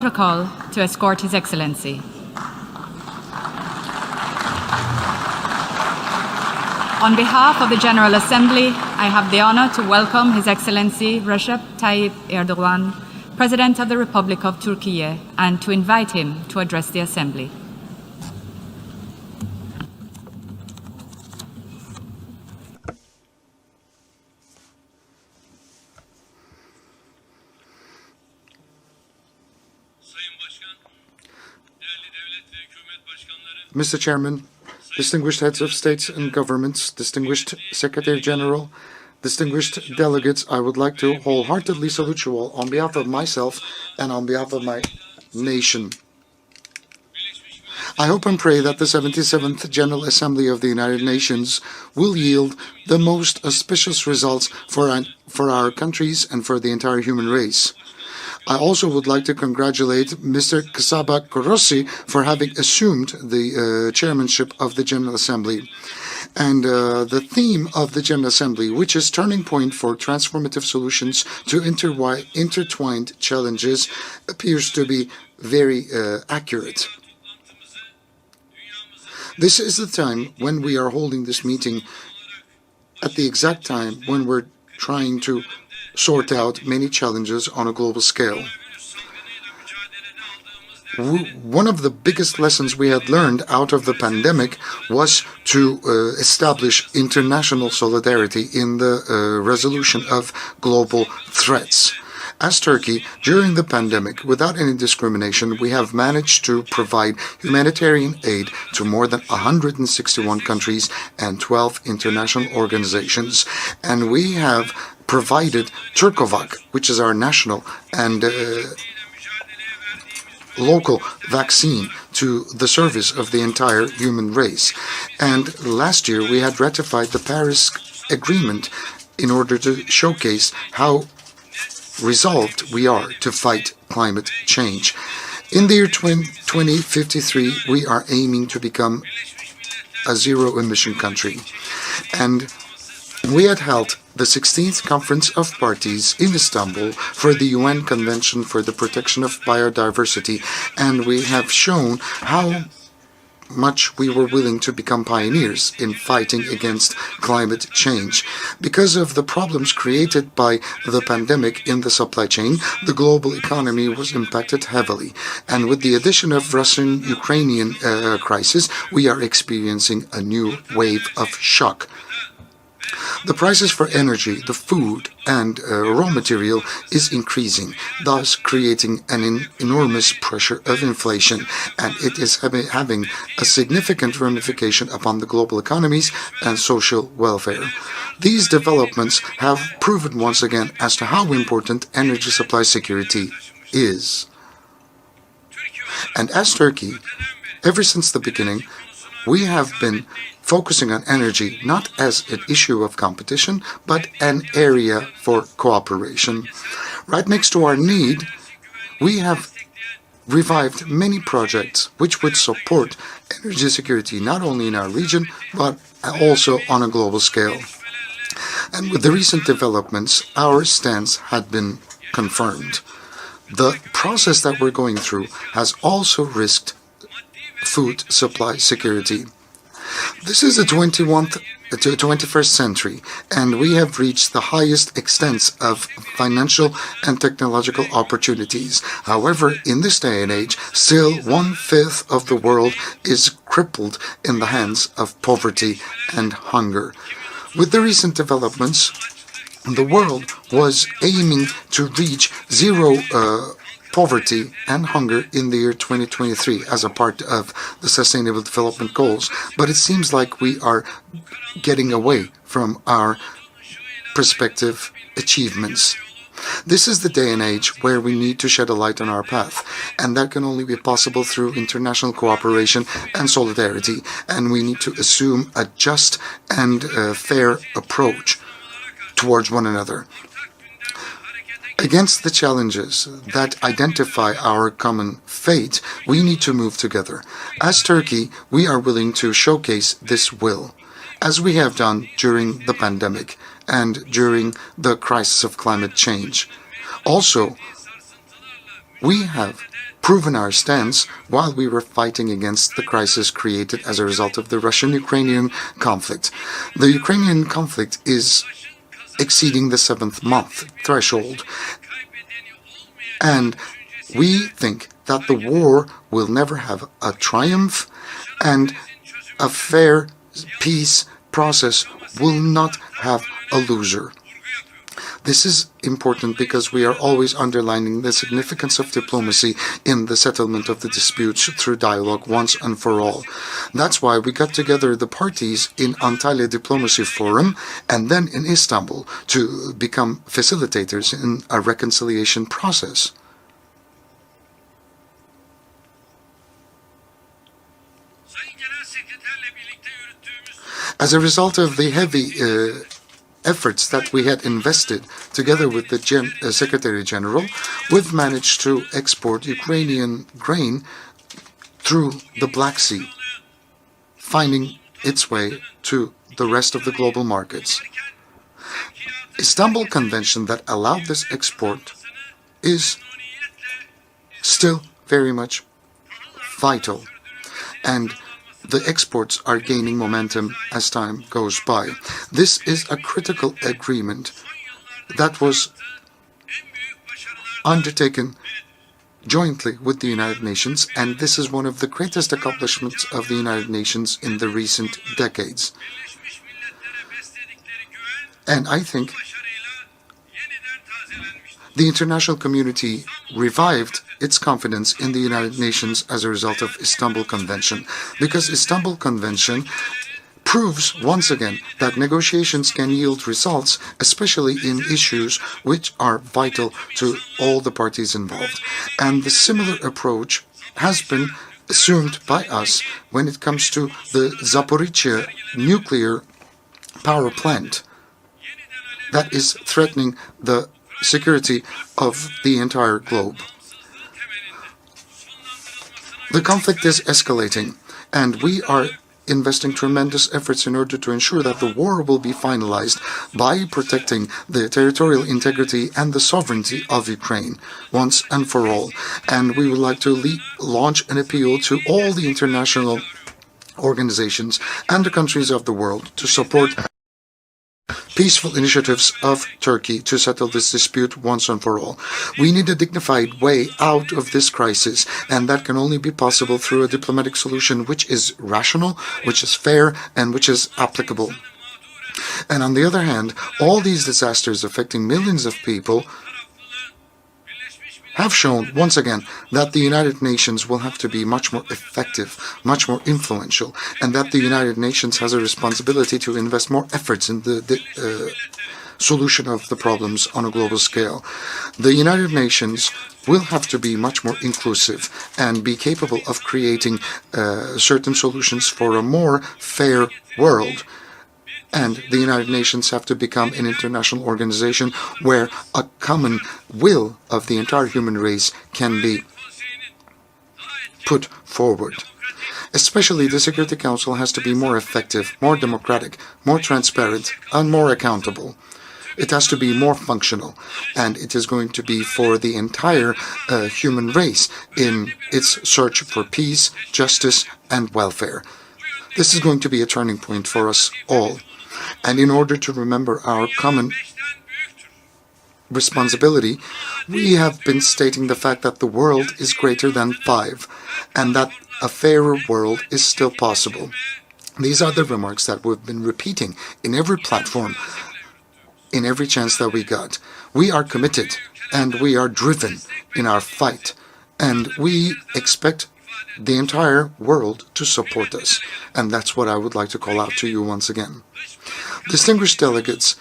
Protocol to escort His Excellency. On behalf of the General Assembly, I have the honor to welcome His Excellency Recep Tayyip Erdogan, President of the Republic of Turkey, and to invite him to address the Assembly. Mr. Chairman, distinguished heads of states and governments, distinguished Secretary General, distinguished delegates, I would like to wholeheartedly salute you all on behalf of myself and on behalf of my nation. I hope and pray that the 77th General Assembly of the United Nations will yield the most auspicious results for our countries and for the entire human race. I also would like to congratulate Mr. Kasaba Korossi for having assumed the chairmanship of the General Assembly. And the theme of the General Assembly, which is turning point for transformative solutions to intertwined challenges, appears to be very accurate. This is the time when we are holding this meeting at the exact time when we're trying to sort out many challenges on a global scale. One of the biggest lessons we had learned out of the pandemic was to establish international solidarity in the resolution of global threats. As Turkey, during the pandemic, without any discrimination, we have managed to provide humanitarian aid to more than 161 countries and 12 international organizations. And we have provided Turcovac, which is our national and local vaccine, to the service of the entire human race. And last year we had ratified the Paris Agreement in order to showcase how resolved we are to fight climate change. In the year 2053, we are aiming to become a zero-emission country. And we had held the 16th Conference of Parties in Istanbul for the UN Convention for the Protection of Biodiversity, and we have shown how much we were willing to become pioneers in fighting against climate change. Because of the problems created by the pandemic in the supply chain, the global economy was impacted heavily. And with the addition of Russian-Ukrainian crisis, we are experiencing a new wave of shock. The prices for energy, the food, and raw material is increasing, thus creating an enormous pressure of inflation, and it is having a significant ramification upon the global economies and social welfare. These developments have proven once again as to how important energy supply security is. And as Turkey, ever since the beginning, we have been focusing on energy not as an issue of competition, but an area for cooperation. Right next to our need, we have revived many projects which would support energy security not only in our region, but also on a global scale. And with the recent developments, our stance had been confirmed. The process that we're going through has also risked food supply security. This is the 21st century, and we have reached the highest extents of financial and technological opportunities. However, in this day and age, still 1/5 of the world is crippled in the hands of poverty and hunger. With the recent developments, the world was aiming to reach zero poverty and hunger in the year 2023 as a part of the Sustainable Development Goals, but it seems like we are getting away from our prospective achievements. This is the day and age where we need to shed a light on our path, and that can only be possible through international cooperation and solidarity, and we need to assume a just and fair approach towards one another. Against the challenges that identify our common fate, we need to move together. As Turkey, we are willing to showcase this will, as we have done during the pandemic and during the crisis of climate change. Also, we have proven our stance while we were fighting against the crisis created as a result of the Russian-Ukrainian conflict. The Ukrainian conflict is exceeding the 7th month threshold, and we think that the war will never have a triumph, and a fair peace process will not have a loser. This is important because we are always underlining the significance of diplomacy in the settlement of the disputes through dialogue once and for all. That's why we got together the parties in Antalya Diplomacy Forum and then in Istanbul to become facilitators in a reconciliation process. As a result of the heavy efforts that we had invested together with the Secretary General, we've managed to export Ukrainian grain through the Black Sea, finding its way to the rest of the global markets. Istanbul Convention that allowed this export is still very much vital, and the exports are gaining momentum as time goes by. This is a critical agreement that was undertaken jointly with the United Nations, and this is one of the greatest accomplishments of the United Nations in the recent decades. And I think the international community revived its confidence in the United Nations as a result of Istanbul Convention, because Istanbul Convention proves once again that negotiations can yield results, especially in issues which are vital to all the parties involved. And the similar approach has been assumed by us when it comes to the Zaporizhzhia nuclear power plant that is threatening the security of the entire globe. The conflict is escalating, and we are investing tremendous efforts in order to ensure that the war will be finalized by protecting the territorial integrity and the sovereignty of Ukraine once and for all. And we would like to launch an appeal to all the international organizations and the countries of the world to support peaceful initiatives of Turkey to settle this dispute once and for all. We need a dignified way out of this crisis, and that can only be possible through a diplomatic solution which is rational, which is fair, and which is applicable. And on the other hand, all these disasters affecting millions of people have shown once again that the United Nations will have to be much more effective, much more influential, and that the United Nations has a responsibility to invest more efforts in the solution of the problems on a global scale. The United Nations will have to be much more inclusive and be capable of creating certain solutions for a more fair world. And the United Nations have to become an international organization where a common will of the entire human race can be put forward. Especially the Security Council has to be more effective, more democratic, more transparent, and more accountable. It has to be more functional, and it is going to be for the entire human race in its search for peace, justice, and welfare. This is going to be a turning point for us all. And in order to remember our common responsibility, we have been stating the fact that the world is greater than 5, and that a fairer world is still possible. These are the remarks that we've been repeating in every platform, in every chance that we got. We are committed, and we are driven in our fight, and we expect the entire world to support us. And that's what I would like to call out to you once again. Distinguished delegates,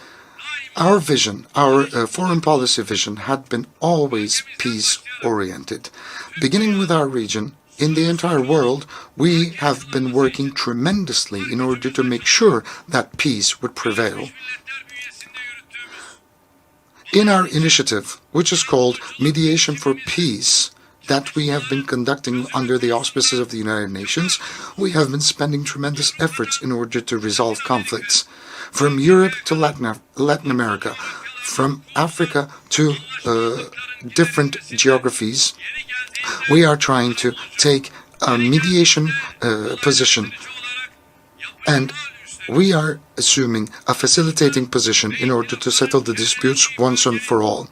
our vision, our foreign policy vision had been always peace-oriented. Beginning with our region, in the entire world, we have been working tremendously in order to make sure that peace would prevail. In our initiative, which is called Mediation for Peace, that we have been conducting under the auspices of the United Nations, we have been spending tremendous efforts in order to resolve conflicts. From Europe to Latin America, from Africa to different geographies, we are trying to take a mediation position, and we are assuming a facilitating position in order to settle the disputes once and for all.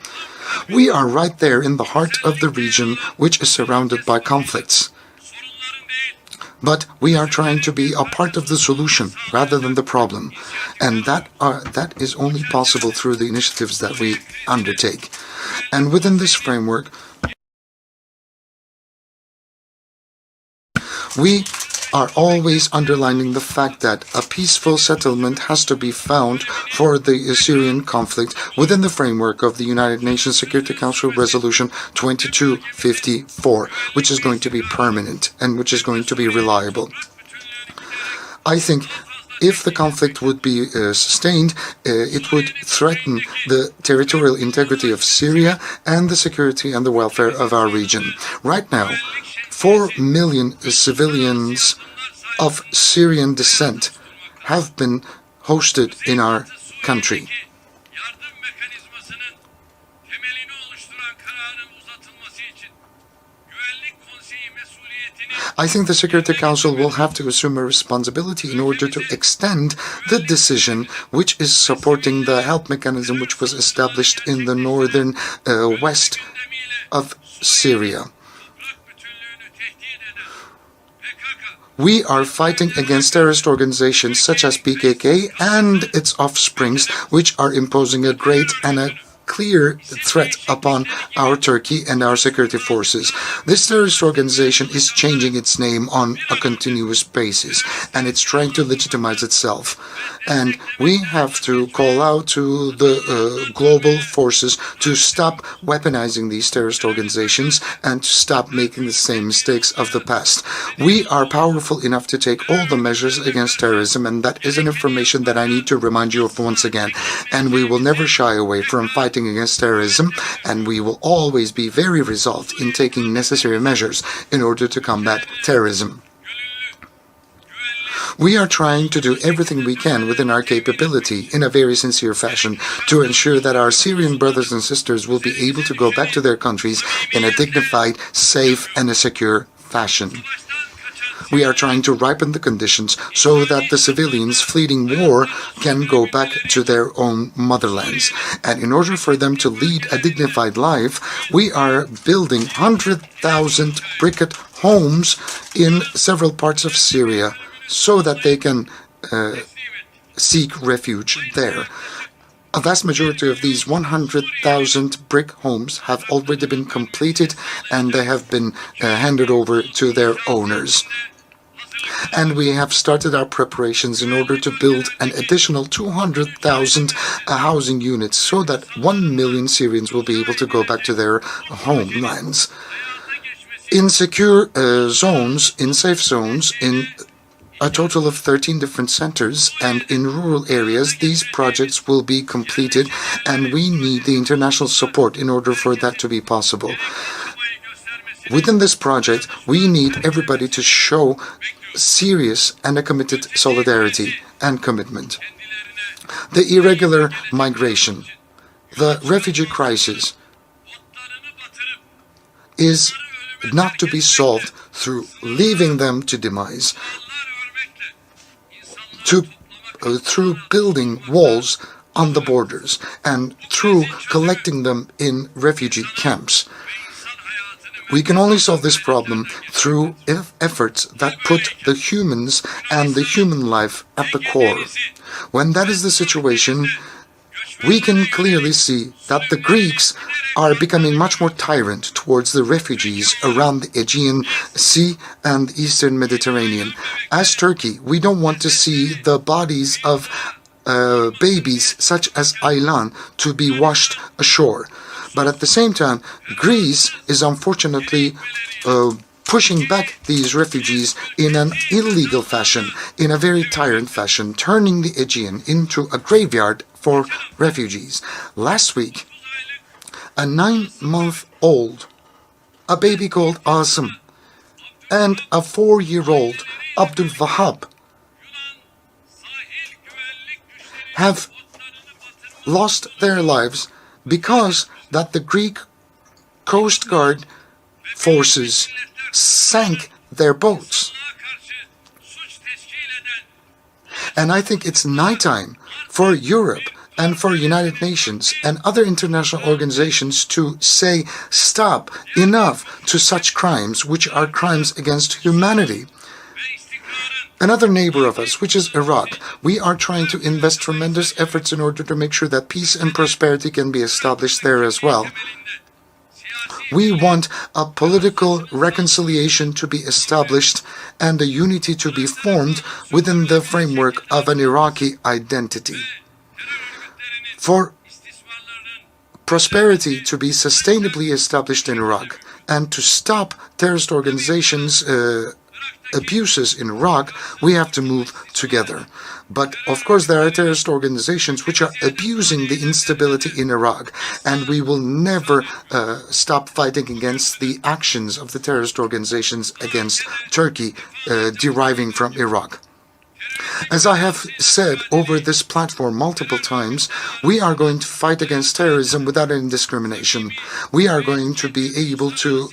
We are right there in the heart of the region, which is surrounded by conflicts. But we are trying to be a part of the solution rather than the problem. And that is only possible through the initiatives that we undertake. And within this framework, we are always underlining the fact that a peaceful settlement has to be found for the Syrian conflict within the framework of the United Nations Security Council Resolution 2254, which is going to be permanent and which is going to be reliable. I think if the conflict would be sustained, it would threaten the territorial integrity of Syria and the security and the welfare of our region. Right now, 4 million civilians of Syrian descent have been hosted in our country. I think the Security Council will have to assume a responsibility in order to extend the decision which is supporting the help mechanism which was established in the northern west of Syria. We are fighting against terrorist organizations such as PKK and its offsprings, which are imposing a great and a clear threat upon our Turkey and our security forces. This terrorist organization is changing its name on a continuous basis, and it's trying to legitimize itself. And we have to call out to the global forces to stop weaponizing these terrorist organizations and to stop making the same mistakes of the past. We are powerful enough to take all the measures against terrorism, and that is an information that I need to remind you of once again. And we will never shy away from fighting against terrorism, and we will always be very resolved in taking necessary measures in order to combat terrorism. We are trying to do everything we can within our capability in a very sincere fashion to ensure that our Syrian brothers and sisters will be able to go back to their countries in a dignified, safe, and a secure fashion. We are trying to ripen the conditions so that the civilians fleeing war can go back to their own motherlands. And in order for them to lead a dignified life, we are building 100,000 briquette homes in several parts of Syria so that they can seek refuge there. A vast majority of these 100,000 brick homes have already been completed, and they have been handed over to their owners. And we have started our preparations in order to build an additional 200,000 housing units so that 1 million Syrians will be able to go back to their homelands. In secure zones, in safe zones, in a total of 13 different centers, and in rural areas, these projects will be completed, and we need the international support in order for that to be possible. Within this project, we need everybody to show serious and a committed solidarity and commitment. The irregular migration, the refugee crisis, is not to be solved through leaving them to demise, through building walls on the borders, and through collecting them in refugee camps. We can only solve this problem through efforts that put the humans and the human life at the core. When that is the situation, we can clearly see that the Greeks are becoming much more tyrant towards the refugees around the Aegean Sea and the Eastern Mediterranean. As Turkey, we don't want to see the bodies of babies such as Aylan to be washed ashore. But at the same time, Greece is unfortunately pushing back these refugees in an illegal fashion, in a very tyrant fashion, turning the Aegean into a graveyard for refugees. Last week, a 9-month-old, a baby called Asım, and a 4-year-old Abdul Wahab have lost their lives because that the Greek Coast Guard forces sank their boats. And I think it's nighttime for Europe and for United Nations and other international organizations to say stop, enough to such crimes, which are crimes against humanity. Another neighbor of us, which is Iraq, we are trying to invest tremendous efforts in order to make sure that peace and prosperity can be established there as well. We want a political reconciliation to be established and a unity to be formed within the framework of an Iraqi identity. For prosperity to be sustainably established in Iraq and to stop terrorist organizations' abuses in Iraq, we have to move together. But of course there are terrorist organizations which are abusing the instability in Iraq, and we will never stop fighting against the actions of the terrorist organizations against Turkey deriving from Iraq. As I have said over this platform multiple times, we are going to fight against terrorism without any discrimination. We are going to be able to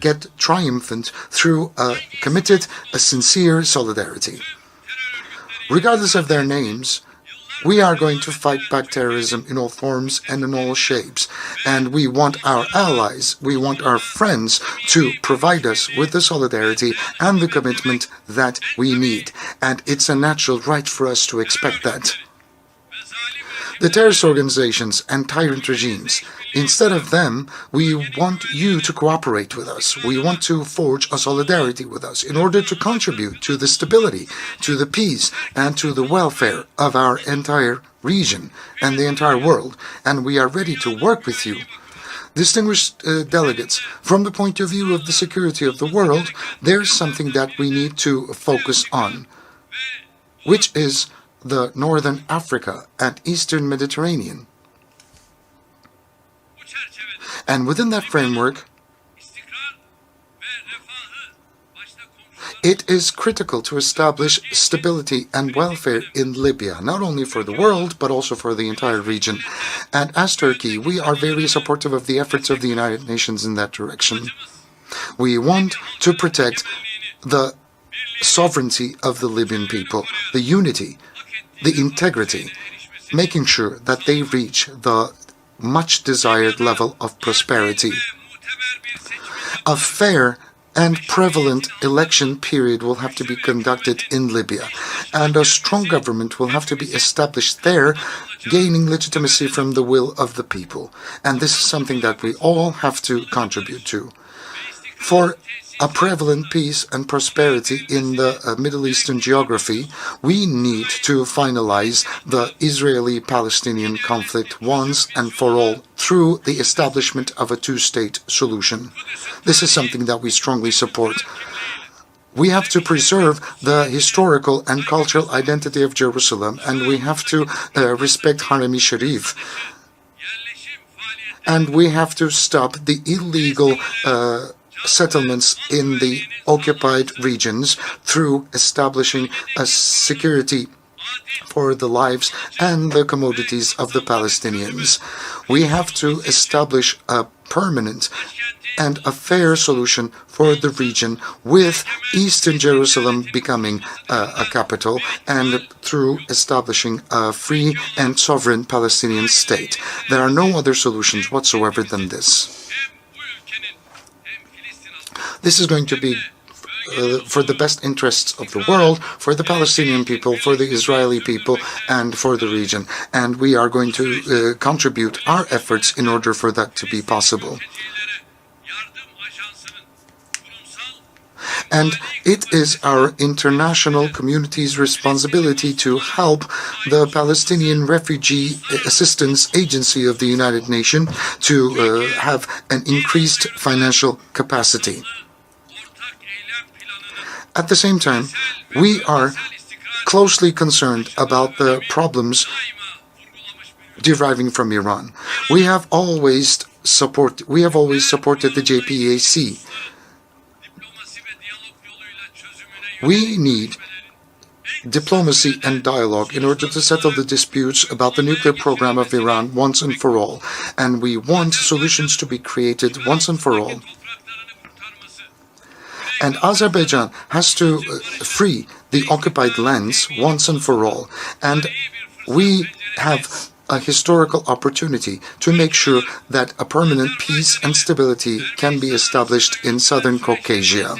get triumphant through a committed, a sincere solidarity. Regardless of their names, we are going to fight back terrorism in all forms and in all shapes. And we want our allies, we want our friends to provide us with the solidarity and the commitment that we need. And it's a natural right for us to expect that. The terrorist organizations and tyrant regimes, instead of them, we want you to cooperate with us. We want to forge a solidarity with us in order to contribute to the stability, to the peace, and to the welfare of our entire region and the entire world. And we are ready to work with you. Distinguished delegates, from the point of view of the security of the world, there's something that we need to focus on, which is the Northern Africa and Eastern Mediterranean. And within that framework, it is critical to establish stability and welfare in Libya, not only for the world, but also for the entire region. And as Turkey, we are very supportive of the efforts of the United Nations in that direction. We want to protect the sovereignty of the Libyan people, the unity, the integrity, making sure that they reach the much desired level of prosperity. A fair and prevalent election period will have to be conducted in Libya, and a strong government will have to be established there, gaining legitimacy from the will of the people. And this is something that we all have to contribute to. For a prevalent peace and prosperity in the Middle Eastern geography, we need to finalize the Israeli-Palestinian conflict once and for all through the establishment of a two-state solution. This is something that we strongly support. We have to preserve the historical and cultural identity of Jerusalem, and we have to respect Harem-i Sharif. And we have to stop the illegal settlements in the occupied regions through establishing a security for the lives and the commodities of the Palestinians. We have to establish a permanent and a fair solution for the region, with Eastern Jerusalem becoming a capital, and through establishing a free and sovereign Palestinian state. There are no other solutions whatsoever than this. This is going to be for the best interests of the world, for the Palestinian people, for the Israeli people, and for the region. And we are going to contribute our efforts in order for that to be possible. And it is our international community's responsibility to help the Palestinian Refugee Assistance Agency of the United Nations to have an increased financial capacity. At the same time, we are closely concerned about the problems deriving from Iran. We have always supported the JPAC. We need diplomacy and dialogue in order to settle the disputes about the nuclear program of Iran once and for all. And we want solutions to be created once and for all. And Azerbaijan has to free the occupied lands once and for all. And we have a historical opportunity to make sure that a permanent peace and stability can be established in southern Caucasia.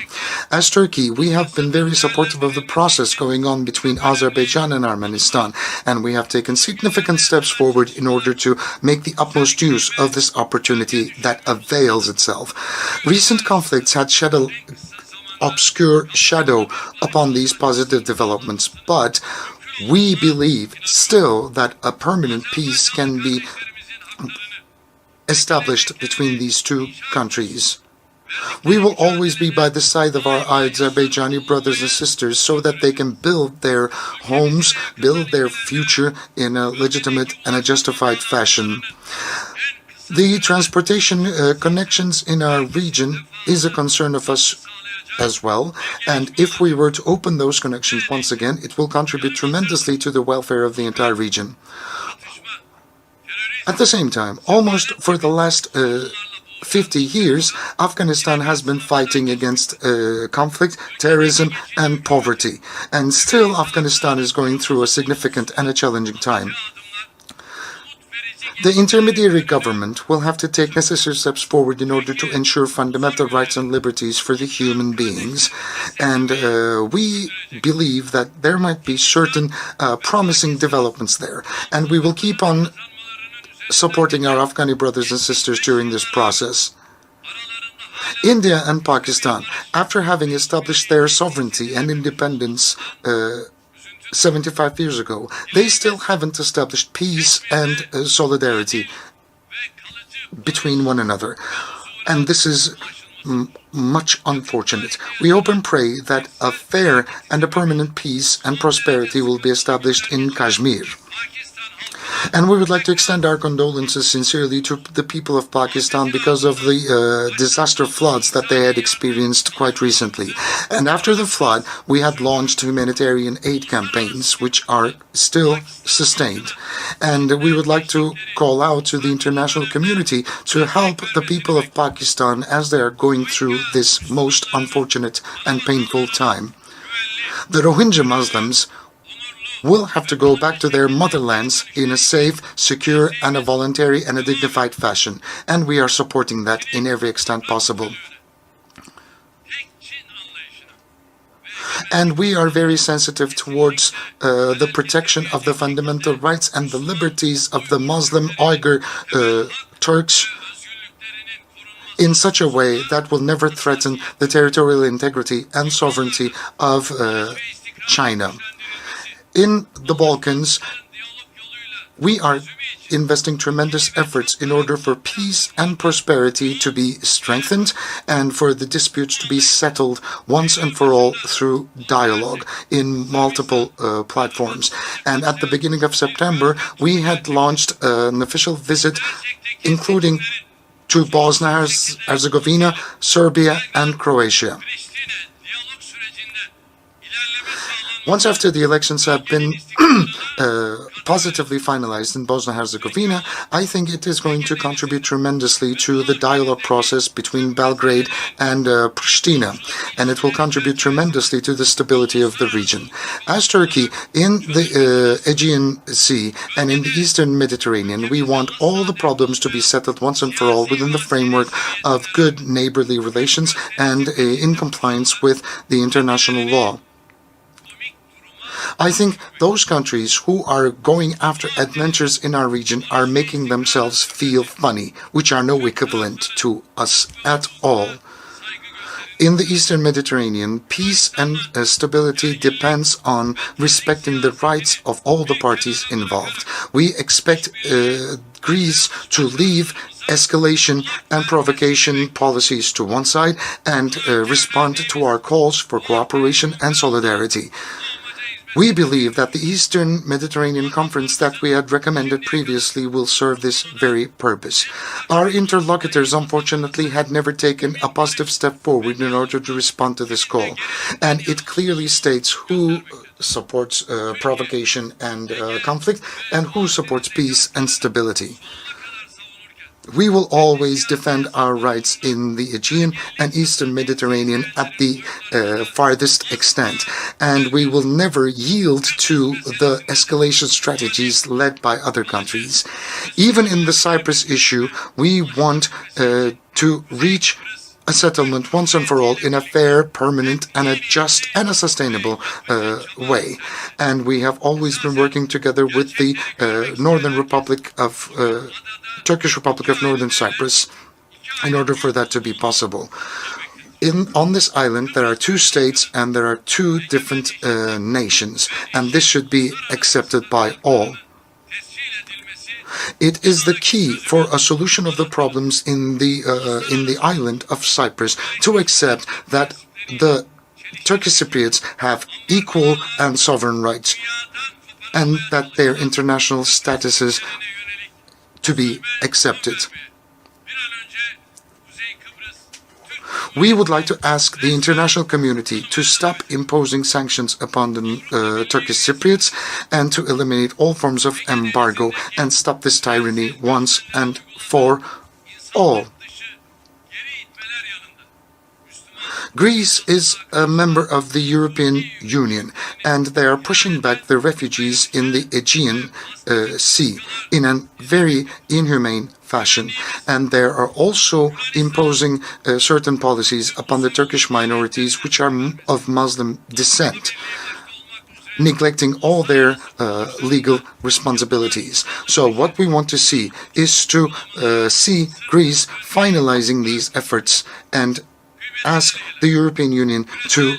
As Turkey, we have been very supportive of the process going on between Azerbaijan and Armenian, and we have taken significant steps forward in order to make the utmost use of this opportunity that avails itself. Recent conflicts had shed an obscure shadow upon these positive developments, but we believe still that a permanent peace can be established between these two countries. We will always be by the side of our Azerbaijani brothers and sisters so that they can build their homes, build their future in a legitimate and a justified fashion. The transportation connections in our region is a concern of us as well, and if we were to open those connections once again, it will contribute tremendously to the welfare of the entire region. At the same time, almost for the last 50 years, Afghanistan has been fighting against conflict, terrorism, and poverty, and still Afghanistan is going through a significant and a challenging time. The intermediary government will have to take necessary steps forward in order to ensure fundamental rights and liberties for the human beings. And we believe that there might be certain promising developments there. And we will keep on supporting our Afghani brothers and sisters during this process. India and Pakistan, after having established their sovereignty and independence 75 years ago, they still haven't established peace and solidarity between one another. And this is much unfortunate. We hope and pray that a fair and a permanent peace and prosperity will be established in Kashmir. And we would like to extend our condolences sincerely to the people of Pakistan because of the disaster floods that they had experienced quite recently. And after the flood, we had launched humanitarian aid campaigns, which are still sustained. And we would like to call out to the international community to help the people of Pakistan as they are going through this most unfortunate and painful time. The Rohingya Muslims will have to go back to their motherlands in a safe, secure, and a voluntary and a dignified fashion, and we are supporting that in every extent possible. And we are very sensitive towards the protection of the fundamental rights and the liberties of the Muslim Uyghur Turks in such a way that will never threaten the territorial integrity and sovereignty of China. In the Balkans, we are investing tremendous efforts in order for peace and prosperity to be strengthened and for the disputes to be settled once and for all through dialogue in multiple platforms. And at the beginning of September, we had launched an official visit including to Bosnia-Herzegovina, Serbia, and Croatia. Once after the elections have been positively finalized in Bosnia-Herzegovina, I think it is going to contribute tremendously to the dialogue process between Belgrade and Pristina, and it will contribute tremendously to the stability of the region. As Turkey, in the Aegean Sea and in the Eastern Mediterranean, we want all the problems to be settled once and for all within the framework of good neighborly relations and in compliance with the international law. I think those countries who are going after adventures in our region are making themselves feel funny, which are no equivalent to us at all. In the Eastern Mediterranean, peace and stability depends on respecting the rights of all the parties involved. We expect Greece to leave escalation and provocation policies to one side and respond to our calls for cooperation and solidarity. We believe that the Eastern Mediterranean Conference that we had recommended previously will serve this very purpose. Our interlocutors, unfortunately, had never taken a positive step forward in order to respond to this call, and it clearly states who supports provocation and conflict, and who supports peace and stability. We will always defend our rights in the Aegean and Eastern Mediterranean at the farthest extent, and we will never yield to the escalation strategies led by other countries. Even in the Cyprus issue, we want to reach a settlement once and for all in a fair, permanent, and a just and a sustainable way. And we have always been working together with the Turkish Republic of Northern Cyprus in order for that to be possible. On this island, there are two states and there are two different nations, and this should be accepted by all. It is the key for a solution of the problems in the island of Cyprus to accept that the Turkish Cypriots have equal and sovereign rights, and that their international statuses to be accepted. We would like to ask the international community to stop imposing sanctions upon the Turkish Cypriots and to eliminate all forms of embargo and stop this tyranny once and for all. Greece is a member of the European Union, and they are pushing back the refugees in the Aegean Sea in a very inhumane fashion. And they are also imposing certain policies upon the Turkish minorities which are of Muslim descent, neglecting all their legal responsibilities. So what we want to see is to see Greece finalizing these efforts and ask the European Union to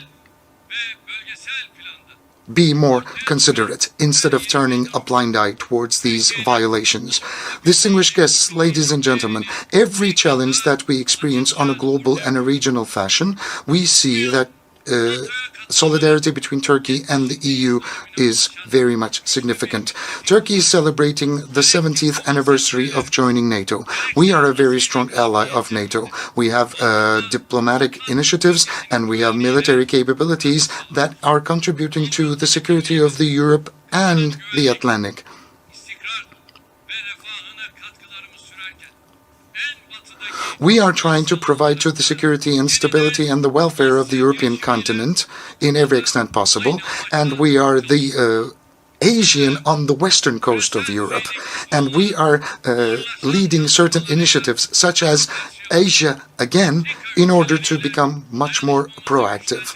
be more considerate instead of turning a blind eye towards these violations. Distinguished guests, ladies and gentlemen, every challenge that we experience on a global and a regional fashion, we see that solidarity between Turkey and the EU is very much significant. Turkey is celebrating the 70th anniversary of joining NATO. We are a very strong ally of NATO. We have diplomatic initiatives and we have military capabilities that are contributing to the security of the Europe and the Atlantic. We are trying to provide to the security and stability and the welfare of the European continent in every extent possible, and we are the Asian on the western coast of Europe, and we are leading certain initiatives such as Asia Again in order to become much more proactive.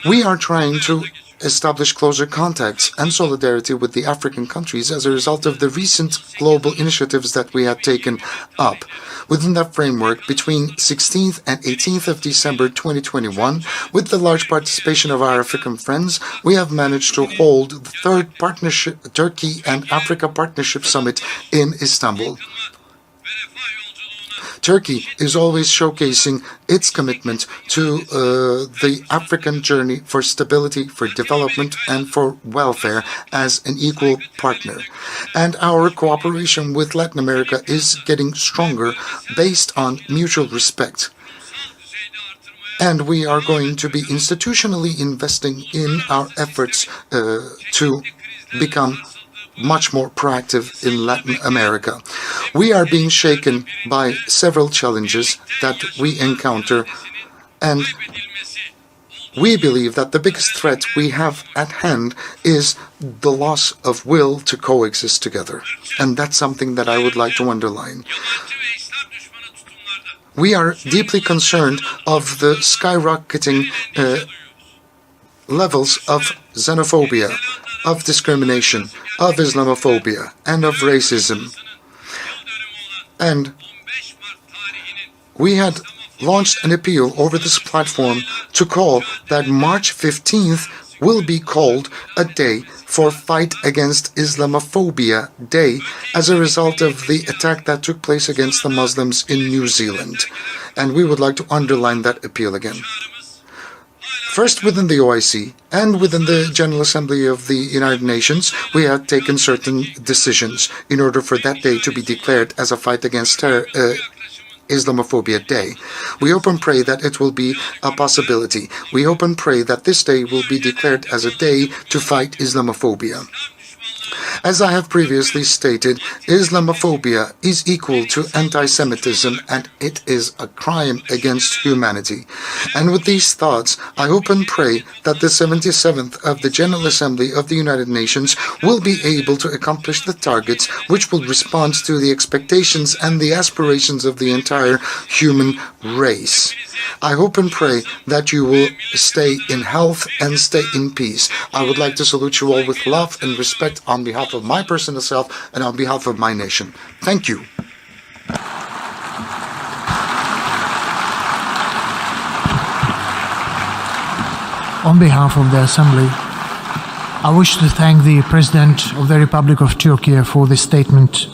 We are trying to establish closer contacts and solidarity with the African countries as a result of the recent global initiatives that we have taken up. Within that framework, between 16th and 18th of December 2021, with the large participation of our African friends, we have managed to hold the third partnership, Turkey and Africa Partnership Summit in Istanbul. Turkey is always showcasing its commitment to the African journey for stability, for development, and for welfare as an equal partner. And our cooperation with Latin America is getting stronger based on mutual respect. And we are going to be institutionally investing in our efforts to become much more proactive in Latin America. We are being shaken by several challenges that we encounter, and we believe that the biggest threat we have at hand is the loss of will to coexist together. And that's something that I would like to underline. We are deeply concerned of the skyrocketing levels of xenophobia, of discrimination, of Islamophobia, and of racism. And we had launched an appeal over this platform to call that March 15th will be called a day for Fight Against Islamophobia Day as a result of the attack that took place against the Muslims in New Zealand. And we would like to underline that appeal again. First, within the OIC and within the General Assembly of the United Nations, we have taken certain decisions in order for that day to be declared as a fight against Islamophobia Day. We hope and pray that it will be a possibility. We hope and pray that this day will be declared as a day to fight Islamophobia. As I have previously stated, Islamophobia is equal to anti-Semitism, and it is a crime against humanity. And with these thoughts, I hope and pray that the 77th of the General Assembly of the United Nations will be able to accomplish the targets which will respond to the expectations and the aspirations of the entire human race. I hope and pray that you will stay in health and stay in peace. I would like to salute you all with love and respect on behalf of my personal self and on behalf of my nation. Thank you. On behalf of the Assembly, I wish to thank the President of the Republic of Turkey for this statement